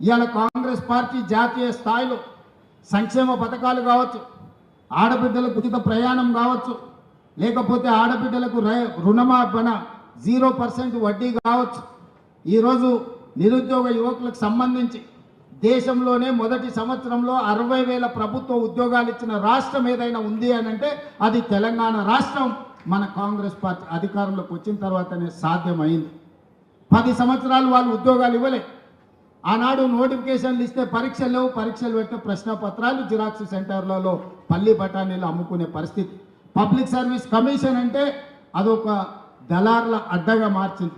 ఇవాళ కాంగ్రెస్ పార్టీ జాతీయ స్థాయిలో సంక్షేమ పథకాలు కావచ్చు, ఆడబిడ్డలకు ఉచిత ప్రయాణం కావచ్చు, లేకపోతే ఆడబిడ్డలకు రుణమాఫన 0% వడ్డీ కావచ్చు. ఈరోజు నిరుద్యోగ యువకులకు సంబంధించి దేశంలోనే మొదటి సంవత్సరంలో 60,000 ప్రభుత్వ ఉద్యోగాలు ఇచ్చిన రాష్ట్రం ఏదైనా ఉంది అని అంటే అది తెలంగాణ రాష్ట్రం. మన కాంగ్రెస్ పార్టీ అధికారంలోకి వచ్చిన తర్వాతనే సాధ్యమైంది. 10 సంవత్సరాలు వాళ్ళు ఉద్యోగాలు ఇవ్వలే. ఆనాడు నోటిఫికేషన్లు ఇస్తే పరీక్షలు లేవు, పరీక్షలు పెట్టే ప్రశ్నపత్రాలు జిరాక్స్ సెంటర్లలో పల్లి బఠానీలు అమ్ముకునే పరిస్థితి. పబ్లిక్ సర్వీస్ కమిషన్ అంటే అదొక దళారుల అడ్డగా మార్చింది.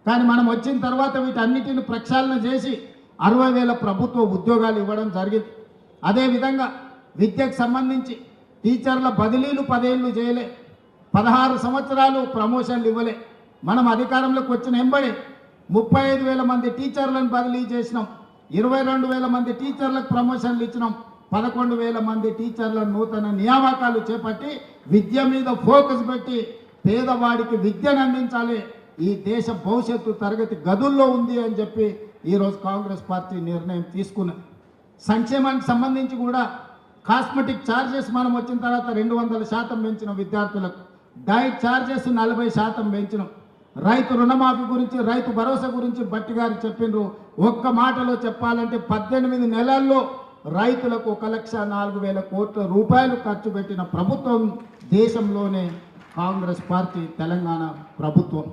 కానీ మనం వచ్చిన తర్వాత వీటన్నిటిని ప్రక్షాళన చేసి 60,000 ప్రభుత్వ ఉద్యోగాలు ఇవ్వడం జరిగింది. అదేవిధంగా విద్యకు సంబంధించి టీచర్ల బదిలీలు 10 ఏళ్ళు చేయలే, 16 సంవత్సరాలు ప్రమోషన్లు ఇవ్వలే. మనం అధికారంలోకి వచ్చిన ఎంబడే 35,000 మంది టీచర్లను బదిలీ చేసినాం, 22,000 మంది టీచర్లకు ప్రమోషన్లు ఇచ్చినాం, 11,000 మంది టీచర్లను నూతన నియామకాలు చేపట్టి విద్య మీద ఫోకస్ పెట్టి పేదవాడికి విద్యను అందించాలి, ఈ దేశ భవిష్యత్తు తరగతి గదుల్లో ఉంది అని చెప్పి ఈరోజు కాంగ్రెస్ పార్టీ నిర్ణయం తీసుకున్నది. సంక్షేమానికి సంబంధించి కూడా కాస్మెటిక్ ఛార్జెస్ మనం వచ్చిన తర్వాత 200% పెంచిన విద్యార్థులకు, డైట్ ఛార్జెస్ 40% పెంచినాం. రైతు రుణమాఫీ గురించి, రైతు భరోసా గురించి భట్టి గారు చెప్పిండ్రు. ఒక్క మాటలో చెప్పాలంటే 18 నెలల్లో రైతులకు 1,04,000 కోట్ల రూపాయలు ఖర్చు పెట్టిన ప్రభుత్వం దేశంలోనే కాంగ్రెస్ పార్టీ తెలంగాణ ప్రభుత్వం.